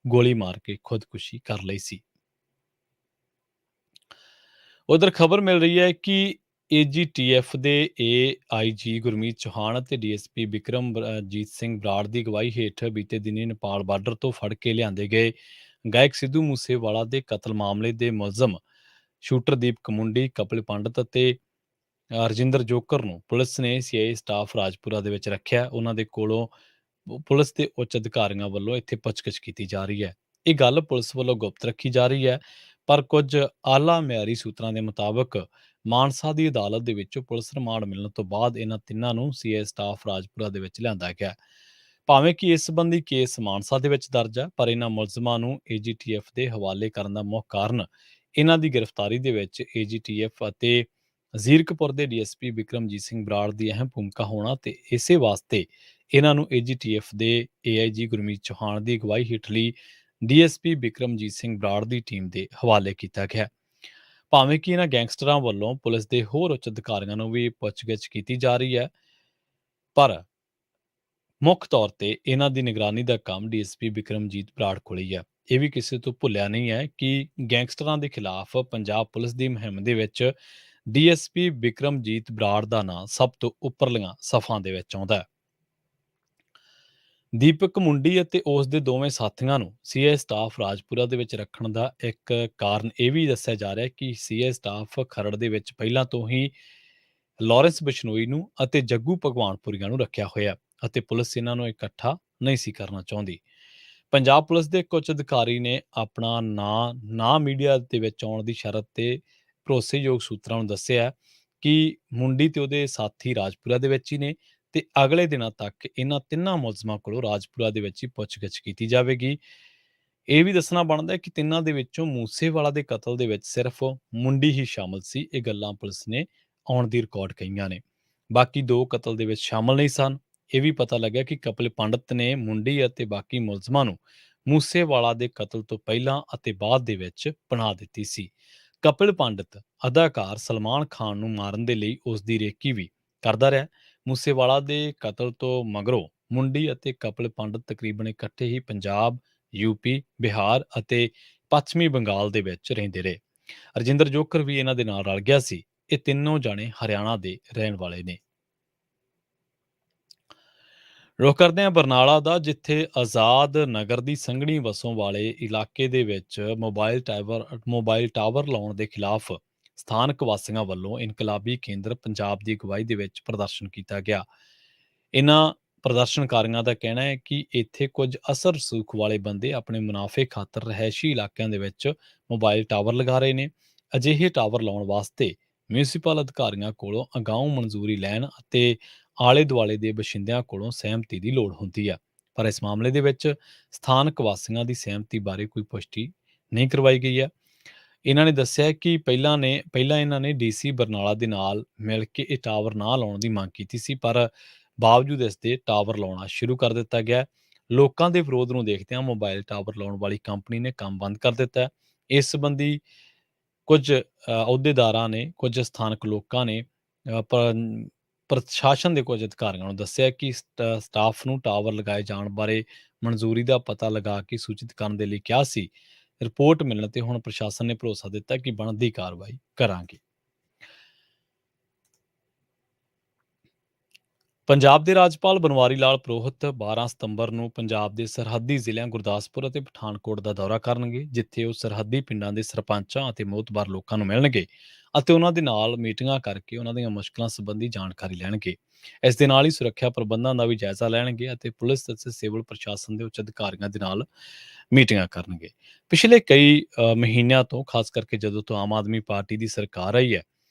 ਗੋਲੀ ਮਾਰ ਕੇ ਖੁਦਕੁਸ਼ੀ ਕਰ ਲਈ ਸੀ। ਉਧਰ ਖਬਰ ਮਿਲ ਰਹੀ ਹੈ ਕਿ ਏਜੀਟੀਐਫ ਦੇ ਏਆਈਜੀ ਗੁਰਮੀਤ ਚੌਹਾਨ ਅਤੇ ਡੀਐਸਪੀ ਬਿਕਰਮਜੀਤ ਸਿੰਘ ਬਰਾੜ ਦੀ ਅਗਵਾਈ ਹੇਠ ਬੀਤੇ ਦਿਨੀ ਨੇਪਾਲ ਬਾਰਡਰ ਤੋਂ ਫੜ ਕੇ ਲਿਆਂਦੇ ਗਏ ਗਾਇਕ ਸਿੱਧੂ ਮੂਸੇਵਾਲਾ ਦੇ ਕਤਲ ਮਾਮਲੇ ਦੇ ਮੁਲਜ਼ਮ ਸ਼ੂਟਰ ਦੀਪਕ ਮੁੰਡੀ, ਕਪਿਲ ਪੰਡਤ ਅਤੇ ਰਜਿੰਦਰ ਜੋਕਰ ਨੂੰ ਪੁਲਿਸ ਨੇ ਸੀਆਈਏ ਸਟਾਫ ਰਾਜਪੁਰਾ ਦੇ ਵਿੱਚ ਰੱਖਿਆ। ਉਹਨਾਂ ਦੇ ਕੋਲੋਂ ਪੁਲਿਸ ਦੇ ਉੱਚ ਅਧਿਕਾਰੀਆਂ ਵੱਲੋਂ ਇੱਥੇ ਪੁੱਛਗਿੱਛ ਕੀਤੀ ਜਾ ਰਹੀ ਹੈ। ਇਹ ਗੱਲ ਪੁਲਿਸ ਵੱਲੋਂ ਗੁਪਤ ਰੱਖੀ ਜਾ ਰਹੀ ਹੈ, ਪਰ ਕੁਝ ਆਲਾ ਮਿਆਰੀ ਸੂਤਰਾਂ ਦੇ ਮੁਤਾਬਕ ਮਾਨਸਾ ਦੀ ਅਦਾਲਤ ਦੇ ਵਿੱਚੋਂ ਪੁਲਿਸ ਰਿਮਾਂਡ ਮਿਲਣ ਤੋਂ ਬਾਅਦ ਇਹਨਾਂ ਤਿੰਨਾਂ ਨੂੰ ਸੀਆਈਏ ਸਟਾਫ ਰਾਜਪੁਰਾ ਦੇ ਵਿੱਚ ਲਿਆਂਦਾ ਗਿਆ। ਭਾਵੇਂ ਕਿ ਇਸ ਸੰਬੰਧੀ ਕੇਸ ਮਾਨਸਾ ਦੇ ਵਿੱਚ ਦਰਜ ਹੈ, ਪਰ ਇਹਨਾਂ ਮੁਲਜ਼ਮਾਂ ਨੂੰ ਏਜੀਟੀਐਫ ਦੇ ਹਵਾਲੇ ਕਰਨ ਦਾ ਮੁੱਖ ਕਾਰਨ ਇਹਨਾਂ ਦੀ ਗ੍ਰਿਫਤਾਰੀ ਦੇ ਵਿੱਚ ਏਜੀਟੀਐਫ ਅਤੇ ਜ਼ੀਰਕਪੁਰ ਦੇ ਡੀਐਸਪੀ ਬਿਕਰਮਜੀਤ ਸਿੰਘ ਬਰਾੜ ਦੀ ਅਹਿਮ ਭੂਮਿਕਾ ਹੋਣਾ ਤੇ ਇਸੇ ਵਾਸਤੇ ਇਹਨਾਂ ਨੂੰ ਏਜੀਟੀਐਫ ਦੇ ਏਆਈਜੀ ਗੁਰਮੀਤ ਚੌਹਾਨ ਦੀ ਅਗਵਾਈ ਹੇਠਲੀ ਡੀਐਸਪੀ ਬਿਕਰਮਜੀਤ ਸਿੰਘ ਬਰਾੜ ਦੀ ਟੀਮ ਦੇ ਹਵਾਲੇ ਕੀਤਾ ਗਿਆ। ਭਾਵੇਂ ਕਿ ਇਹਨਾਂ ਗੈਂਗਸਟਰਾਂ ਵੱਲੋਂ ਪੁਲਿਸ ਦੇ ਹੋਰ ਉੱਚ ਅਧਿਕਾਰੀਆਂ ਨੂੰ ਵੀ ਪੁੱਛਗਿੱਛ ਕੀਤੀ ਜਾ ਰਹੀ ਹੈ, ਪਰ ਮੁੱਖ ਤੌਰ ਤੇ ਇਹਨਾਂ ਦੀ ਨਿਗਰਾਨੀ ਦਾ ਕੰਮ ਡੀਐਸਪੀ ਬਿਕਰਮਜੀਤ ਬਰਾੜ ਕੋਲ ਹੀ ਹੈ। ਇਹ ਵੀ ਕਿਸੇ ਤੋਂ ਭੁੱਲਿਆ ਨਹੀਂ ਹੈ ਕਿ ਗੈਂਗਸਟਰਾਂ ਦੇ ਖਿਲਾਫ ਪੰਜਾਬ ਪੁਲਿਸ ਦੀ ਮੁਹਿੰਮ ਦੇ ਵਿੱਚ ਡੀਐਸਪੀ ਬਿਕਰਮਜੀਤ ਬਰਾੜ ਦਾ ਨਾਂ ਸਭ ਤੋਂ ਉੱਪਰਲੀਆਂ ਸਫਾਂ ਦੇ ਵਿੱਚ ਆਉਂਦਾ ਹੈ। ਦੀਪਕ ਮੁੰਡੀ ਅਤੇ ਉਸ ਦੇ ਦੋਵੇਂ ਸਾਥੀਆਂ ਨੂੰ ਸੀਆਈ ਸਟਾਫ ਰਾਜਪੁਰਾ ਦੇ ਵਿੱਚ ਰੱਖਣ ਦਾ ਇੱਕ ਕਾਰਨ ਇਹ ਵੀ ਦੱਸਿਆ ਜਾ ਰਿਹਾ ਹੈ ਕਿ ਸੀਆਈ ਸਟਾਫ ਖਰੜ ਦੇ ਵਿੱਚ ਪਹਿਲਾਂ ਤੋਂ ਹੀ ਲਾਰੈਂਸ ਬਿਸ਼ਨੋਈ ਨੂੰ ਅਤੇ ਜੱਗੂ ਭਗਵਾਨਪੁਰੀਆ ਨੂੰ ਰੱਖਿਆ ਹੋਇਆ ਅਤੇ ਪੁਲਿਸ ਇਹਨਾਂ ਨੂੰ ਇਕੱਠਾ ਨਹੀਂ ਸੀ ਕਰਨਾ ਚਾਹੁੰਦੀ। ਪੰਜਾਬ ਪੁਲਿਸ ਦੇ ਕੁਝ ਅਧਿਕਾਰੀ ਨੇ ਆਪਣਾ ਨਾਂ ਨਾ ਮੀਡੀਆ ਦੇ ਵਿੱਚ ਆਉਣ ਦੀ ਸ਼ਰਤ ਤੇ ਭਰੋਸੇਯੋਗ ਸੂਤਰਾਂ ਨੂੰ ਦੱਸਿਆ ਕਿ ਮੁੰਡੀ ਤੇ ਉਹਦੇ ਸਾਥੀ ਰਾਜਪੁਰਾ ਦੇ ਵਿੱਚ ਹੀ ਨੇ ਤੇ ਅਗਲੇ ਦਿਨਾਂ ਤੱਕ ਇਹਨਾਂ ਤਿੰਨਾਂ ਮੁਲਜ਼ਮਾਂ ਕੋਲੋਂ ਰਾਜਪੁਰਾ ਦੇ ਵਿੱਚ ਹੀ ਪੁੱਛਗਿੱਛ ਕੀਤੀ ਜਾਵੇਗੀ। ਇਹ ਵੀ ਦੱਸਣਾ ਬਣਦਾ ਹੈ ਕਿ ਤਿੰਨਾਂ ਦੇ ਵਿੱਚੋਂ ਮੂਸੇਵਾਲਾ ਦੇ ਕਤਲ ਦੇ ਵਿੱਚ ਸਿਰਫ ਮੁੰਡੀ ਹੀ ਸ਼ਾਮਲ ਸੀ। ਇਹ ਗੱਲਾਂ ਪੁਲਿਸ ਨੇ ਆਉਣ ਦੀ ਰਿਕਾਰਡ ਕਹੀਆਂ ਨੇ। ਬਾਕੀ ਦੋ ਕਤਲ ਦੇ ਵਿੱਚ ਸ਼ਾਮਲ ਨਹੀਂ ਸਨ। ਇਹ ਵੀ ਪਤਾ ਲੱਗਿਆ ਕਿ ਕਪਿਲ ਪੰਡਤ ਨੇ ਮੁੰਡੀ ਅਤੇ ਬਾਕੀ ਮੁਲਜ਼ਮਾਂ ਨੂੰ ਮੂਸੇਵਾਲਾ ਦੇ ਕਤਲ ਤੋਂ ਪਹਿਲਾਂ ਅਤੇ ਬਾਅਦ ਦੇ ਵਿੱਚ ਪਨਾਹ ਦਿੱਤੀ ਸੀ। ਕਪਿਲ ਪੰਡਤ ਅਦਾਕਾਰ ਸਲਮਾਨ ਖਾਨ ਨੂੰ ਮਾਰਨ ਦੇ ਲਈ ਉਸ ਦੀ ਰੇਕੀ ਵੀ ਕਰਦਾ ਰਿਹਾ। ਮੂਸੇਵਾਲਾ ਦੇ ਕਤਲ ਤੋਂ ਮਗਰੋਂ ਮੁੰਡੀ ਅਤੇ ਕਪਿਲ ਪੰਡਤ ਤਕਰੀਬਨ ਇਕੱਠੇ ਹੀ ਪੰਜਾਬ, ਯੂਪੀ, ਬਿਹਾਰ ਅਤੇ ਪੱਛਮੀ ਬੰਗਾਲ ਦੇ ਵਿੱਚ ਰਹਿੰਦੇ ਰਹੇ। ਰਜਿੰਦਰ ਜੋਕਰ ਵੀ ਇਹਨਾਂ ਦੇ ਨਾਲ ਰਲ ਗਿਆ ਸੀ। ਇਹ ਤਿੰਨੋਂ ਜਾਣੇ ਹਰਿਆਣਾ ਦੇ ਰਹਿਣ ਵਾਲੇ ਨੇ। ਰੁੱਖ ਕਰਦੇ ਹਾਂ ਬਰਨਾਲਾ ਦਾ, ਜਿੱਥੇ ਆਜ਼ਾਦ ਨਗਰ ਦੀ ਸੰਘਣੀ ਵਸੋਂ ਵਾਲੇ ਇਲਾਕੇ ਦੇ ਵਿੱਚ ਮੋਬਾਈਲ ਟਾਵਰ ਲਾਉਣ ਦੇ ਖਿਲਾਫ ਸਥਾਨਕ ਵਾਸੀਆਂ ਵੱਲੋਂ ਇਨਕਲਾਬੀ ਕੇਂਦਰ ਪੰਜਾਬ ਦੀ ਅਗਵਾਈ ਦੇ ਵਿੱਚ ਪ੍ਰਦਰਸ਼ਨ ਕੀਤਾ ਗਿਆ। ਇਹਨਾਂ ਪ੍ਰਦਰਸ਼ਨਕਾਰੀਆਂ ਦਾ ਕਹਿਣਾ ਹੈ ਕਿ ਇੱਥੇ ਕੁਝ ਅਸਰ ਰਸੂਖ ਵਾਲੇ ਬੰਦੇ ਆਪਣੇ ਮੁਨਾਫੇ ਖਾਤਰ ਰਿਹਾਇਸ਼ੀ ਇਲਾਕਿਆਂ ਦੇ ਵਿੱਚ ਮੋਬਾਈਲ ਟਾਵਰ ਲਗਾ ਰਹੇ ਨੇ। ਅਜਿਹੇ ਟਾਵਰ ਲਾਉਣ ਵਾਸਤੇ ਮਿਊਨਿਸਪਲ ਅਧਿਕਾਰੀਆਂ ਕੋਲੋਂ ਅਗਾਊਂ ਮਨਜ਼ੂਰੀ ਲੈਣ ਅਤੇ ਆਲੇ ਦੁਆਲੇ ਦੇ ਬਸ਼ਿੰਦਿਆਂ ਕੋਲੋਂ ਸਹਿਮਤੀ ਦੀ ਲੋੜ ਹੁੰਦੀ ਹੈ, ਪਰ ਇਸ ਮਾਮਲੇ ਦੇ ਵਿੱਚ ਸਥਾਨਕ ਵਾਸੀਆਂ ਦੀ ਸਹਿਮਤੀ ਬਾਰੇ ਕੋਈ ਪੁਸ਼ਟੀ ਨਹੀਂ ਕਰਵਾਈ ਗਈ ਹੈ। ਇਹਨਾਂ ਨੇ ਦੱਸਿਆ ਕਿ ਪਹਿਲਾਂ ਇਹਨਾਂ ਨੇ ਡੀਸੀ ਬਰਨਾਲਾ ਦੇ ਨਾਲ ਮਿਲ ਕੇ ਇਹ ਟਾਵਰ ਨਾ ਲਾਉਣ ਦੀ ਮੰਗ ਕੀਤੀ ਸੀ, ਪਰ ਬਾਵਜੂਦ ਇਸ ਦੇ ਟਾਵਰ ਲਾਉਣਾ ਸ਼ੁਰੂ ਕਰ ਦਿੱਤਾ ਗਿਆ। ਲੋਕਾਂ ਦੇ ਵਿਰੋਧ ਨੂੰ ਦੇਖਦਿਆਂ ਮੋਬਾਈਲ ਟਾਵਰ ਲਾਉਣ ਵਾਲੀ ਕੰਪਨੀ ਨੇ ਕੰਮ ਬੰਦ ਕਰ ਦਿੱਤਾ ਹੈ। ਇਸ ਸੰਬੰਧੀ ਕੁਝ ਅਹੁਦੇਦਾਰਾਂ ਨੇ, ਕੁਝ ਸਥਾਨਕ ਲੋਕਾਂ ਨੇ ਪ੍ਰਸ਼ਾਸਨ ਦੇ ਕੁਝ ਅਧਿਕਾਰੀਆਂ ਨੂੰ ਦੱਸਿਆ ਕਿ ਸਟਾਫ ਨੂੰ ਟਾਵਰ ਲਗਾਏ ਜਾਣ ਬਾਰੇ ਮਨਜ਼ੂਰੀ ਦਾ ਪਤਾ ਲਗਾ ਕੇ ਸੂਚਿਤ ਕਰਨ ਦੇ ਲਈ ਕਿਹਾ ਸੀ। ਰਿਪੋਰਟ ਮਿਲਣ ਤੇ ਹੁਣ ਪ੍ਰਸ਼ਾਸਨ ਨੇ ਭਰੋਸਾ ਦਿੱਤਾ ਕਿ ਬਣਦੀ ਕਾਰਵਾਈ ਕਰਾਂਗੇ। ਪੰਜਾਬ ਦੇ ਰਾਜਪਾਲ ਬਨਵਾਰੀ ਲਾਲ ਪੁਰੋਹਿਤ 12 ਸਤੰਬਰ ਨੂੰ ਪੰਜਾਬ ਦੇ ਸਰਹੱਦੀ ਜ਼ਿਲ੍ਹਿਆਂ ਗੁਰਦਾਸਪੁਰ ਅਤੇ ਪਠਾਨਕੋਟ ਦਾ ਦੌਰਾ ਕਰਨਗੇ, ਜਿੱਥੇ ਉਹ ਸਰਹੱਦੀ ਪਿੰਡਾਂ ਦੇ ਸਰਪੰਚਾਂ ਅਤੇ ਮੋਹਤਬਾਰ ਲੋਕਾਂ ਨੂੰ ਮਿਲਣਗੇ ਅਤੇ ਉਹਨਾਂ ਦੇ ਨਾਲ ਮੀਟਿੰਗਾਂ ਕਰਕੇ ਉਹਨਾਂ ਦੀਆਂ ਮੁਸ਼ਕਲਾਂ ਸੰਬੰਧੀ ਜਾਣਕਾਰੀ ਲੈਣਗੇ। ਇਸ ਦੇ ਨਾਲ ਹੀ ਸੁਰੱਖਿਆ ਪ੍ਰਬੰਧਾਂ ਦਾ ਵੀ ਜਾਇਜ਼ਾ ਲੈਣਗੇ ਅਤੇ ਪੁਲਿਸ ਅਤੇ ਸਿਵਲ ਪ੍ਰਸ਼ਾਸਨ ਦੇ ਉੱਚ ਅਧਿਕਾਰੀਆਂ ਦੇ ਨਾਲ ਮੀਟਿੰਗਾਂ ਕਰਨਗੇ। ਪਿਛਲੇ ਕਈ ਮਹੀਨਿਆਂ ਤੋਂ, ਖਾਸ ਕਰਕੇ ਜਦੋਂ ਤੋਂ ਆਮ ਆਦਮੀ ਪਾਰਟੀ ਦੀ ਸਰਕਾਰ ਆਈ ਹੈ,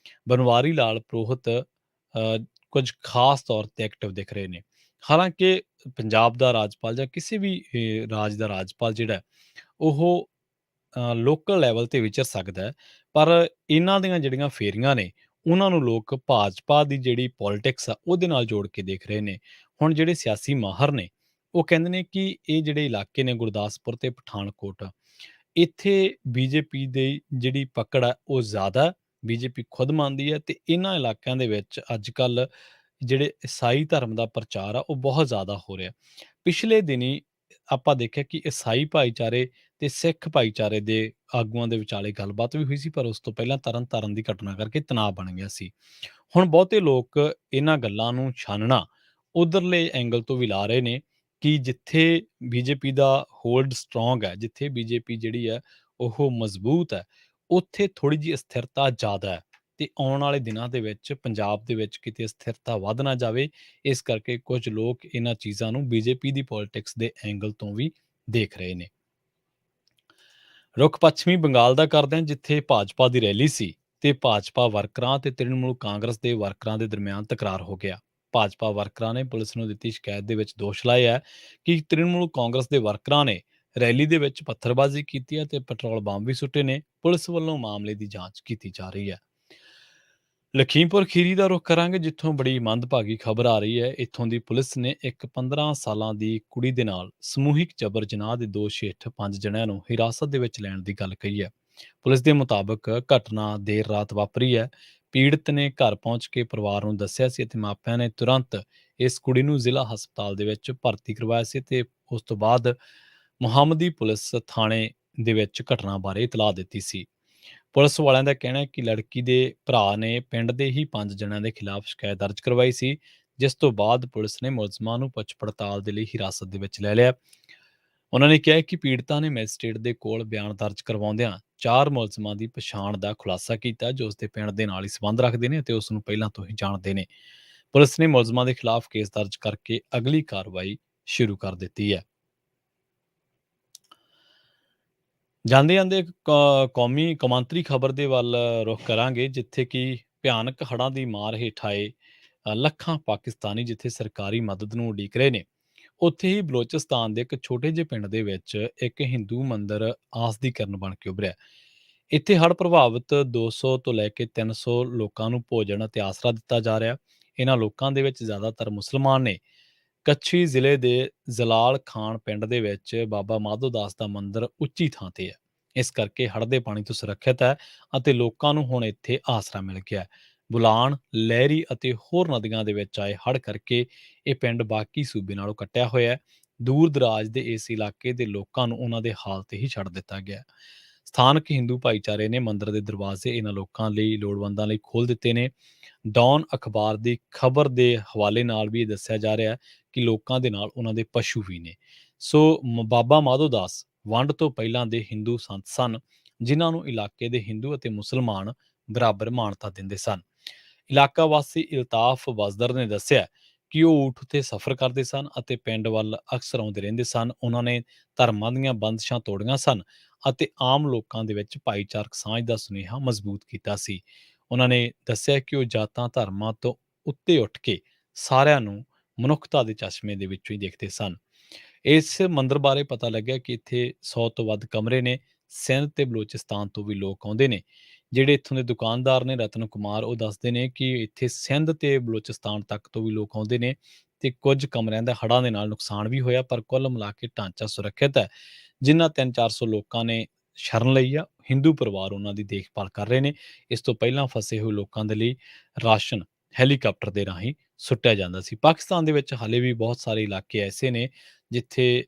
ਬਨਵਾਰੀ ਲਾਲ ਪੁਰੋਹਿਤ ਕੁਝ ਖਾਸ ਤੌਰ ਤੇ ਐਕਟਿਵ ਦਿਖ ਰਹੇ ਨੇ। ਹਾਲਾਂਕਿ ਪੰਜਾਬ ਦਾ ਰਾਜਪਾਲ ਜਾਂ ਕਿਸੇ ਵੀ ਰਾਜ ਦਾ ਰਾਜਪਾਲ ਜਿਹੜਾ ਹੈ, ਉਹ ਲੋਕਲ ਲੈਵਲ ਤੇ ਵਿਚਰ ਸਕਦਾ ਹੈ, ਪਰ ਇਹਨਾਂ ਦੀਆਂ ਜਿਹੜੀਆਂ ਫੇਰੀਆਂ ਨੇ, ਉਹਨਾਂ ਨੂੰ ਲੋਕ ਭਾਜਪਾ ਦੀ ਜਿਹੜੀ ਪੋਲਿਟਿਕਸ ਆ ਉਹਦੇ ਨਾਲ ਜੋੜ ਕੇ ਦੇਖ ਰਹੇ ਨੇ। ਹੁਣ ਜਿਹੜੇ ਸਿਆਸੀ ਮਾਹਰ ਨੇ, ਉਹ ਕਹਿੰਦੇ ਨੇ ਕਿ ਇਹ ਜਿਹੜੇ ਇਲਾਕੇ ਨੇ ਗੁਰਦਾਸਪੁਰ ਤੇ ਪਠਾਨਕੋਟ, ਇੱਥੇ ਬੀਜੇਪੀ ਦੀ ਜਿਹੜੀ ਪਕੜ ਹੈ ਉਹ ਜ਼ਿਆਦਾ ਹੈ। ਬੀਜੇਪੀ ਖੁਦ ਮੰਨਦੀ ਹੈ ਤੇ ਇਹਨਾਂ ਇਲਾਕਿਆਂ ਦੇ ਵਿੱਚ ਅੱਜ ਕੱਲ੍ਹ ਜਿਹੜੇ ਈਸਾਈ ਧਰਮ ਦਾ ਪ੍ਰਚਾਰ ਆ ਉਹ ਬਹੁਤ ਜ਼ਿਆਦਾ ਹੋ ਰਿਹਾ। ਪਿਛਲੇ ਦਿਨੀ ਆਪਾਂ ਦੇਖਿਆ ਕਿ ਈਸਾਈ ਭਾਈਚਾਰੇ ਤੇ ਸਿੱਖ ਭਾਈਚਾਰੇ ਦੇ ਆਗੂਆਂ ਦੇ ਵਿਚਾਲੇ ਗੱਲਬਾਤ ਵੀ ਹੋਈ ਸੀ, ਪਰ ਉਸ ਤੋਂ ਪਹਿਲਾਂ ਤਰਨ ਦੀ ਘਟਨਾ ਕਰਕੇ ਤਣਾਅ ਬਣ ਗਿਆ ਸੀ। ਹੁਣ ਬਹੁਤੇ ਲੋਕ ਇਹਨਾਂ ਗੱਲਾਂ ਨੂੰ ਛਾਨਣਾ ਉਧਰਲੇ ਐਂਗਲ ਤੋਂ ਵੀ ਲਾ ਰਹੇ ਨੇ ਕਿ ਜਿੱਥੇ ਬੀਜੇਪੀ ਦਾ ਹੋਲਡ ਸਟਰੋਂਗ ਹੈ, ਜਿੱਥੇ ਬੀਜੇਪੀ ਜਿਹੜੀ ਹੈ ਉਹ ਮਜ਼ਬੂਤ ਹੈ, ਉੱਥੇ ਥੋੜ੍ਹੀ ਜਿਹੀ ਅਸਥਿਰਤਾ ਜ਼ਿਆਦਾ ਹੈ ਤੇ ਆਉਣ ਵਾਲੇ ਦਿਨਾਂ ਦੇ ਵਿੱਚ ਪੰਜਾਬ ਦੇ ਵਿੱਚ ਕਿਤੇ ਅਸਥਿਰਤਾ ਵੱਧ ਨਾ ਜਾਵੇ, ਇਸ ਕਰਕੇ ਕੁਝ ਲੋਕ ਇਹਨਾਂ ਚੀਜ਼ਾਂ ਨੂੰ ਬੀਜੇਪੀ ਦੀ ਪੋਲਿਟਿਕਸ ਦੇ ਐਂਗਲ ਤੋਂ ਵੀ ਦੇਖ ਰਹੇ ਨੇ। ਰੁੱਖ ਪੱਛਮੀ ਬੰਗਾਲ ਦਾ ਕਰਦੇ ਹਾਂ, ਜਿੱਥੇ ਭਾਜਪਾ ਦੀ ਰੈਲੀ ਸੀ ਤੇ ਭਾਜਪਾ ਵਰਕਰਾਂ ਤੇ ਤ੍ਰਿਣਮੂਲ ਕਾਂਗਰਸ ਦੇ ਵਰਕਰਾਂ ਦੇ ਦਰਮਿਆਨ ਤਕਰਾਰ ਹੋ ਗਿਆ। ਭਾਜਪਾ ਵਰਕਰਾਂ ਨੇ ਪੁਲਿਸ ਨੂੰ ਦਿੱਤੀ ਸ਼ਿਕਾਇਤ ਦੇ ਵਿੱਚ ਦੋਸ਼ ਲਾਇਆ ਹੈ ਕਿ ਤ੍ਰਿਣਮੂਲ ਕਾਂਗਰਸ ਦੇ ਵਰਕਰਾਂ ਨੇ ਰੈਲੀ ਦੇ ਵਿੱਚ ਪੱਥਰਬਾਜ਼ੀ ਕੀਤੀ ਹੈ ਤੇ ਪੈਟਰੋਲ ਬੰਬ ਵੀ ਸੁੱਟੇ ਨੇ। ਪੁਲਿਸ ਵੱਲੋਂ ਮਾਮਲੇ ਦੀ ਜਾਂਚ ਕੀਤੀ ਜਾ ਰਹੀ ਹੈ। ਲਖੀਮਪੁਰ ਖੀਰੀ ਦਾ ਰੁੱਖ ਕਰਾਂਗੇ, ਜਿੱਥੋਂ ਬੜੀ ਮੰਦਭਾਗੀ ਖਬਰ ਆ ਰਹੀ ਹੈ। ਇੱਥੋਂ ਦੀ ਪੁਲਿਸ ਨੇ ਇੱਕ 15 ਸਾਲਾਂ ਦੀ ਕੁੜੀ ਦੇ ਨਾਲ ਸਮੂਹਿਕ ਜਬਰ ਜਨਾਹ ਦੇ ਦੋਸ਼ ਹੇਠ 5 ਜਣਿਆਂ ਨੂੰ ਹਿਰਾਸਤ ਦੇ ਵਿੱਚ ਲੈਣ ਦੀ ਗੱਲ ਕਹੀ ਹੈ। ਪੁਲਿਸ ਦੇ ਮੁਤਾਬਕ ਘਟਨਾ ਦੇਰ ਰਾਤ ਵਾਪਰੀ ਹੈ। ਪੀੜਤ ਨੇ ਘਰ ਪਹੁੰਚ ਕੇ ਪਰਿਵਾਰ ਨੂੰ ਦੱਸਿਆ ਸੀ ਅਤੇ ਮਾਪਿਆਂ ਨੇ ਤੁਰੰਤ ਇਸ ਕੁੜੀ ਨੂੰ ਜ਼ਿਲ੍ਹਾ ਹਸਪਤਾਲ ਦੇ ਵਿੱਚ ਭਰਤੀ ਕਰਵਾਇਆ ਸੀ ਤੇ ਉਸ ਤੋਂ ਬਾਅਦ ਮੁਹੰਮਦੀ ਪੁਲਿਸ ਥਾਣੇ ਦੇ ਵਿੱਚ ਘਟਨਾ ਬਾਰੇ ਇਤਲਾਹ ਦਿੱਤੀ ਸੀ। ਪੁਲਿਸ ਵਾਲਿਆਂ ਦਾ ਕਹਿਣਾ ਹੈ ਕਿ ਲੜਕੀ ਦੇ ਭਰਾ ਨੇ ਪਿੰਡ ਦੇ ਹੀ 5 ਜਣਿਆਂ ਦੇ ਖਿਲਾਫ ਸ਼ਿਕਾਇਤ ਦਰਜ ਕਰਵਾਈ ਸੀ, ਜਿਸ ਤੋਂ ਬਾਅਦ ਪੁਲਿਸ ਨੇ ਮੁਲਜ਼ਮਾਂ ਨੂੰ ਪੁੱਛ ਪੜਤਾਲ ਦੇ ਲਈ ਹਿਰਾਸਤ ਦੇ ਵਿੱਚ ਲੈ ਲਿਆ। ਉਹਨਾਂ ਨੇ ਕਿਹਾ ਕਿ ਪੀੜਤਾ ਨੇ ਮੈਜਿਸਟ੍ਰੇਟ ਦੇ ਕੋਲ ਬਿਆਨ ਦਰਜ ਕਰਵਾਉਂਦਿਆਂ 4 ਮੁਲਜ਼ਮਾਂ ਦੀ ਪਛਾਣ ਦਾ ਖੁਲਾਸਾ ਕੀਤਾ, ਜੋ ਉਸ ਦੇ ਪਿੰਡ ਦੇ ਨਾਲ ਹੀ ਸੰਬੰਧ ਰੱਖਦੇ ਨੇ ਅਤੇ ਉਸ ਨੂੰ ਪਹਿਲਾਂ ਤੋਂ ਹੀ ਜਾਣਦੇ ਨੇ। ਪੁਲਿਸ ਨੇ ਮੁਲਜ਼ਮਾਂ ਦੇ ਖਿਲਾਫ ਕੇਸ ਦਰਜ ਕਰਕੇ ਅਗਲੀ ਕਾਰਵਾਈ ਸ਼ੁਰੂ ਕਰ ਦਿੱਤੀ ਹੈ। ਜਾਂਦੇ ਜਾਂਦੇ ਇੱਕ ਕੌਮੀ ਕੌਮਾਂਤਰੀ ਖਬਰ ਦੇ ਵੱਲ ਰੁਖ ਕਰਾਂਗੇ, ਜਿੱਥੇ ਕਿ ਭਿਆਨਕ ਹੜ੍ਹਾਂ ਦੀ ਮਾਰ ਹੇਠ ਆਏ ਲੱਖਾਂ ਪਾਕਿਸਤਾਨੀ ਜਿੱਥੇ ਸਰਕਾਰੀ ਮਦਦ ਨੂੰ ਉਡੀਕ ਰਹੇ ਨੇ, ਉੱਥੇ ਹੀ ਬਲੋਚਿਸਤਾਨ ਦੇ ਇੱਕ ਛੋਟੇ ਜਿਹੇ ਪਿੰਡ ਦੇ ਵਿੱਚ ਇੱਕ ਹਿੰਦੂ ਮੰਦਿਰ ਆਸ ਦੀ ਕਿਰਨ ਬਣ ਕੇ ਉੱਭਰਿਆ। ਇੱਥੇ ਹੜ੍ਹ ਪ੍ਰਭਾਵਿਤ 200 ਤੋਂ ਲੈ ਕੇ 300 ਲੋਕਾਂ ਨੂੰ ਭੋਜਨ ਅਤੇ ਆਸਰਾ ਦਿੱਤਾ ਜਾ ਰਿਹਾ। ਇਹਨਾਂ ਲੋਕਾਂ ਦੇ ਵਿੱਚ ਜ਼ਿਆਦਾਤਰ ਮੁਸਲਮਾਨ ਨੇ। ਕੱਛੀ ਜ਼ਿਲ੍ਹੇ ਦੇ ਜ਼ਲਾਲ ਖਾਨ ਪਿੰਡ ਦੇ ਵਿੱਚ ਬਾਬਾ ਮਾਧੋ ਦਾਸ ਦਾ ਮੰਦਿਰ ਉੱਚੀ ਥਾਂ ਤੇ ਹੈ। ਇਸ ਕਰਕੇ ਹੜ੍ਹ ਦੇ ਪਾਣੀ ਤੋਂ ਸੁਰੱਖਿਅਤ ਹੈ ਅਤੇ ਲੋਕਾਂ ਨੂੰ ਹੁਣ ਇੱਥੇ ਆਸਰਾ ਮਿਲ ਗਿਆ ਹੈ। ਬੁਲਾਣ, ਲਹਿਰੀ ਅਤੇ ਹੋਰ ਨਦੀਆਂ ਦੇ ਵਿੱਚ ਆਏ ਹੜ੍ਹ ਕਰਕੇ ਇਹ ਪਿੰਡ ਬਾਕੀ ਸੂਬੇ ਨਾਲੋਂ ਕੱਟਿਆ ਹੋਇਆ ਹੈ। ਦੂਰ ਦਰਾਜ ਦੇ ਇਸ ਇਲਾਕੇ ਦੇ ਲੋਕਾਂ ਨੂੰ ਉਹਨਾਂ ਦੇ ਹਾਲ ਤੇ ਹੀ ਛੱਡ ਦਿੱਤਾ ਗਿਆ ਹੈ। ਸਥਾਨਕ ਹਿੰਦੂ ਭਾਈਚਾਰੇ ਨੇ ਮੰਦਿਰ ਦੇ ਦਰਵਾਜ਼ੇ ਇਹਨਾਂ ਲੋਕਾਂ ਲਈ, ਲੋੜਵੰਦਾਂ ਲਈ ਖੋਲ੍ਹ ਦਿੱਤੇ ਨੇ। ਡੌਨ ਅਖਬਾਰ ਦੀ ਖਬਰ ਦੇ ਹਵਾਲੇ ਨਾਲ ਵੀ ਇਹ ਦੱਸਿਆ ਜਾ ਰਿਹਾ ਹੈ ਕਿ ਲੋਕਾਂ ਦੇ ਨਾਲ ਉਹਨਾਂ ਦੇ ਪਸ਼ੂ ਵੀ ਨੇ। ਸੋ ਬਾਬਾ ਮਾਧੋ ਦਾਸ ਵੰਡ ਤੋਂ ਪਹਿਲਾਂ ਦੇ ਹਿੰਦੂ ਸੰਤ ਸਨ, ਜਿਨ੍ਹਾਂ ਨੂੰ ਇਲਾਕੇ ਦੇ ਹਿੰਦੂ ਅਤੇ ਮੁਸਲਮਾਨ ਬਰਾਬਰ ਮਾਨਤਾ ਦਿੰਦੇ ਸਨ। ਇਲਾਕਾ ਵਾਸੀ ਇਲਤਾਫ ਵਜ਼ਦਰ ਨੇ ਦੱਸਿਆ ਕਿ ਉਹ ਊਠ ਉੱਤੇ ਸਫ਼ਰ ਕਰਦੇ ਸਨ ਅਤੇ ਪਿੰਡ ਵੱਲ ਅਕਸਰ ਆਉਂਦੇ ਰਹਿੰਦੇ ਸਨ। ਉਹਨਾਂ ਨੇ ਧਰਮਾਂ ਦੀਆਂ ਬੰਦਸ਼ਾਂ ਤੋੜੀਆਂ ਸਨ ਅਤੇ ਆਮ ਲੋਕਾਂ ਦੇ ਵਿੱਚ ਭਾਈਚਾਰਕ ਸਾਂਝ ਦਾ ਸੁਨੇਹਾ ਮਜ਼ਬੂਤ ਕੀਤਾ ਸੀ। ਉਹਨਾਂ ਨੇ ਦੱਸਿਆ ਕਿ ਉਹ ਜਾਤਾਂ ਧਰਮਾਂ ਤੋਂ ਉੱਤੇ ਉੱਠ ਕੇ ਸਾਰਿਆਂ ਨੂੰ ਮਨੁੱਖਤਾ ਦੇ ਚਸ਼ਮੇ ਦੇ ਵਿੱਚੋਂ ਹੀ ਦੇਖਦੇ ਸਨ। ਇਸ ਮੰਦਿਰ ਬਾਰੇ ਪਤਾ ਲੱਗਿਆ ਕਿ ਇੱਥੇ 100 ਤੋਂ ਵੱਧ ਕਮਰੇ ਨੇ। ਸਿੰਧ ਤੇ ਬਲੋਚਿਸਤਾਨ ਤੋਂ ਵੀ ਲੋਕ ਆਉਂਦੇ ਨੇ। ਜਿਹੜੇ ਇੱਥੋਂ ਦੇ ਦੁਕਾਨਦਾਰ ਨੇ ਰਤਨ ਕੁਮਾਰ, ਉਹ ਦੱਸਦੇ ਨੇ ਕਿ ਇੱਥੇ ਸਿੰਧ ਤੇ ਬਲੋਚਿਸਤਾਨ ਤੱਕ ਤੋਂ ਵੀ ਲੋਕ ਆਉਂਦੇ ਨੇ ਤੇ ਕੁਝ ਕਮਰਿਆਂ ਦਾ ਹੜ੍ਹਾਂ ਦੇ ਨਾਲ ਨੁਕਸਾਨ ਵੀ ਹੋਇਆ, ਪਰ ਕੁੱਲ ਮਿਲਾ ਕੇ ਢਾਂਚਾ ਸੁਰੱਖਿਅਤ ਹੈ। ਜਿਨ੍ਹਾਂ 300-400 ਲੋਕਾਂ ਨੇ ਸ਼ਰਨ ਲਈ ਆ, ਹਿੰਦੂ ਪਰਿਵਾਰ ਉਹਨਾਂ ਦੀ ਦੇਖਭਾਲ ਕਰ ਰਹੇ ਨੇ। ਇਸ ਤੋਂ ਪਹਿਲਾਂ ਫਸੇ ਹੋਏ ਲੋਕਾਂ ਦੇ ਲਈ ਰਾਸ਼ਨ ਹੈਲੀਕਾਪਟਰ ਦੇ ਰਾਹੀਂ ਸੁੱਟਿਆ ਜਾਂਦਾ ਸੀ। ਪਾਕਿਸਤਾਨ ਦੇ ਵਿੱਚ ਹਾਲੇ ਵੀ ਬਹੁਤ ਸਾਰੇ ਇਲਾਕੇ ਐਸੇ ਨੇ ਜਿੱਥੇ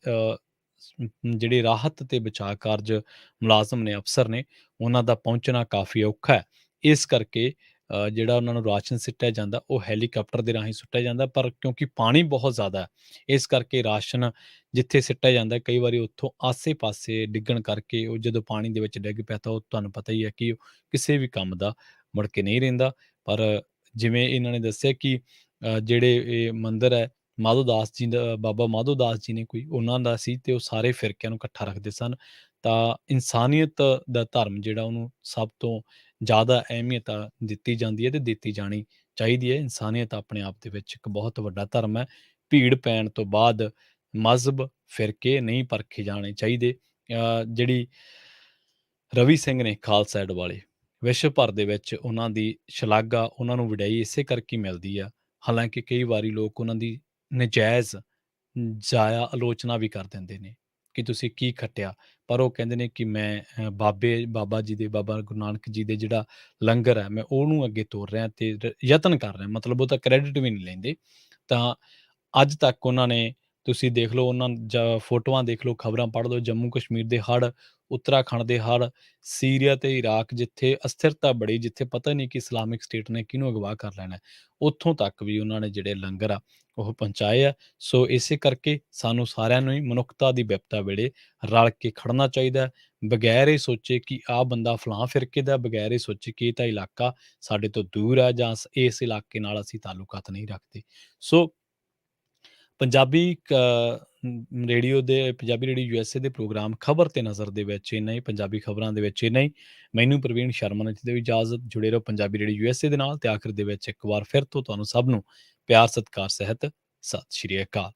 ਜਿਹੜੇ ਰਾਹਤ ਤੇ ਬਚਾਅ ਕਾਰਜ ਮੁਲਾਜ਼ਮ ਨੇ, ਅਫਸਰ ਨੇ, ਉਹਨਾਂ ਦਾ ਪਹੁੰਚਣਾ ਕਾਫੀ ਔਖਾ ਹੈ। ਇਸ ਕਰਕੇ ਜਿਹੜਾ ਉਹਨਾਂ ਨੂੰ ਰਾਸ਼ਨ ਸਿੱਟਿਆ ਜਾਂਦਾ ਉਹ ਹੈਲੀਕਾਪਟਰ ਦੇ ਰਾਹੀਂ ਸੁੱਟਿਆ ਜਾਂਦਾ, ਪਰ ਕਿਉਂਕਿ ਪਾਣੀ ਬਹੁਤ ਜ਼ਿਆਦਾ ਹੈ, ਇਸ ਕਰਕੇ ਰਾਸ਼ਨ ਜਿੱਥੇ ਸਿੱਟਿਆ ਜਾਂਦਾ ਕਈ ਵਾਰੀ ਉੱਥੋਂ ਆਸੇ-ਪਾਸੇ ਡਿੱਗਣ ਕਰਕੇ ਉਹ ਜਦੋਂ ਪਾਣੀ ਦੇ ਵਿੱਚ ਡਿੱਗ ਪਿਆ ਤਾਂ ਉਹ ਤੁਹਾਨੂੰ ਪਤਾ ਹੀ ਹੈ ਕਿ ਉਹ ਕਿਸੇ ਵੀ ਕੰਮ ਦਾ ਮੁੜ ਕੇ ਨਹੀਂ ਰਹਿੰਦਾ। ਪਰ ਜਿਵੇਂ ਇਹਨਾਂ ਨੇ ਦੱਸਿਆ ਕਿ ਜਿਹੜੇ ਇਹ ਮੰਦਿਰ ਹੈ ਮਾਧੋ ਦਾਸ ਜੀ ਦਾ, ਬਾਬਾ ਮਾਧੋ ਦਾਸ ਜੀ ਨੇ ਕੋਈ ਉਹਨਾਂ ਦਾ ਸੀ ਤੇ ਉਹ ਸਾਰੇ ਫਿਰਕਿਆਂ ਨੂੰ ਇਕੱਠਾ ਰੱਖਦੇ ਸਨ। ਤਾਂ ਇਨਸਾਨੀਅਤ ਦਾ ਧਰਮ ਜਿਹੜਾ ਉਹਨੂੰ ਸਭ ਤੋਂ ਜ਼ਿਆਦਾ ਅਹਿਮੀਅਤ ਦਿੱਤੀ ਜਾਂਦੀ ਹੈ ਤੇ ਦਿੱਤੀ ਜਾਣੀ ਚਾਹੀਦੀ ਹੈ। ਇਨਸਾਨੀਅਤ ਆਪਣੇ ਆਪ ਦੇ ਵਿੱਚ ਇੱਕ ਬਹੁਤ ਵੱਡਾ ਧਰਮ ਹੈ। ਭੀੜ ਪੈਣ ਤੋਂ ਬਾਅਦ ਮਜ਼ਹਬ, ਫਿਰਕੇ ਨਹੀਂ ਪਰਖੇ ਜਾਣੇ ਚਾਹੀਦੇ। ਜਿਹੜੀ ਰਵੀ ਸਿੰਘ ਨੇ ਖਾਲਸਾ ਏਡ ਵਾਲੇ, ਵਿਸ਼ਵ ਭਰ ਦੇ ਵਿੱਚ ਉਹਨਾਂ ਦੀ ਸ਼ਲਾਘਾ, ਉਹਨਾਂ ਨੂੰ ਵਡਿਆਈ ਇਸੇ ਕਰਕੇ ਮਿਲਦੀ ਆ। ਹਾਲਾਂਕਿ ਕਈ ਵਾਰੀ ਲੋਕ ਉਹਨਾਂ ਦੀ ਨਜਾਇਜ਼ ਜ਼ਾਇਆ ਆਲੋਚਨਾ ਵੀ ਕਰ ਦਿੰਦੇ ਨੇ ਕਿ ਤੁਸੀਂ ਕੀ ਖੱਟਿਆ, ਪਰ ਉਹ ਕਹਿੰਦੇ ਨੇ ਕਿ ਮੈਂ ਬਾਬਾ ਜੀ ਦੇ, ਬਾਬਾ ਗੁਰੂ ਨਾਨਕ ਜੀ ਦੇ ਜਿਹੜਾ ਲੰਗਰ ਹੈ ਮੈਂ ਉਹਨੂੰ ਅੱਗੇ ਤੋਰ ਰਿਹਾ ਤੇ ਯਤਨ ਕਰ ਰਿਹਾ, ਮਤਲਬ ਉਹ ਤਾਂ ਕ੍ਰੈਡਿਟ ਵੀ ਨਹੀਂ ਲੈਂਦੇ। ਤਾਂ ਅੱਜ ਤੱਕ ਉਹਨਾਂ ਨੇ, ਤੁਸੀਂ ਦੇਖ ਲਓ ਉਹਨਾਂ ਫੋਟੋਆਂ ਦੇਖ ਲਓ, ਖਬਰਾਂ ਪੜ੍ਹ ਲਓ, ਜੰਮੂ ਕਸ਼ਮੀਰ ਦੇ ਹੜ੍ਹ, ਉੱਤਰਾਖੰਡ ਦੇ ਹੜ੍ਹ, ਸੀਰੀਆ ਤੇ ਇਰਾਕ ਜਿੱਥੇ ਅਸਥਿਰਤਾ ਬੜੀ, ਜਿੱਥੇ ਪਤਾ ਨਹੀਂ ਕਿ ਇਸਲਾਮਿਕ ਸਟੇਟ ਨੇ ਕਿਹਨੂੰ ਅਗਵਾ ਕਰ ਲੈਣਾ, ਉੱਥੋਂ ਤੱਕ ਵੀ ਉਹਨਾਂ ਨੇ ਜਿਹੜੇ ਲੰਗਰ ਆ ਉਹ ਪਹੁੰਚਾਏ ਆ। ਸੋ ਇਸੇ ਕਰਕੇ ਸਾਨੂੰ ਸਾਰਿਆਂ ਨੂੰ ਹੀ ਮਨੁੱਖਤਾ ਦੀ ਵਿਪਤਾ ਵੇਲੇ ਰਲ ਕੇ ਖੜਨਾ ਚਾਹੀਦਾ, ਬਗੈਰ ਇਹ ਸੋਚੇ ਕਿ ਆਹ ਬੰਦਾ ਫਲਾਂ ਫਿਰਕੇ ਦਾ, ਬਗੈਰ ਇਹ ਸੋਚੇ ਕਿ ਇਹ ਤਾਂ ਇਲਾਕਾ ਸਾਡੇ ਤੋਂ ਦੂਰ ਹੈ ਜਾਂ ਇਸ ਇਲਾਕੇ ਨਾਲ ਅਸੀਂ ਤਾਲੁਕਾਤ ਨਹੀਂ ਰੱਖਦੇ। ਸੋ ਪੰਜਾਬੀ ਪੰਜਾਬੀ ਰੇਡੀਓ USA ਦੇ ਪ੍ਰੋਗਰਾਮ ਖਬਰ ਤੇ ਨਜ਼ਰ ਦੇ ਵਿੱਚ ਇੰਨਾ ਹੀ, ਪੰਜਾਬੀ ਖਬਰਾਂ ਦੇ ਵਿੱਚ ਇੰਨਾ ਹੀ। ਮੈਨੂੰ ਪ੍ਰਵੀਨ ਸ਼ਰਮਾ ਨੇ ਦਿਓ ਇਜਾਜ਼ਤ। ਜੁੜੇ ਰਹੋ ਪੰਜਾਬੀ ਰੇਡੀਓ USA ਦੇ ਨਾਲ। ਤੇ ਆਖਿਰ ਦੇ ਵਿੱਚ ਇੱਕ ਵਾਰ ਫਿਰ ਤੋਂ ਤੁਹਾਨੂੰ ਸਭ ਨੂੰ ਪਿਆਰ ਸਤਿਕਾਰ ਸਹਿਤ ਸਤਿ ਸ਼੍ਰੀ ਅਕਾਲ।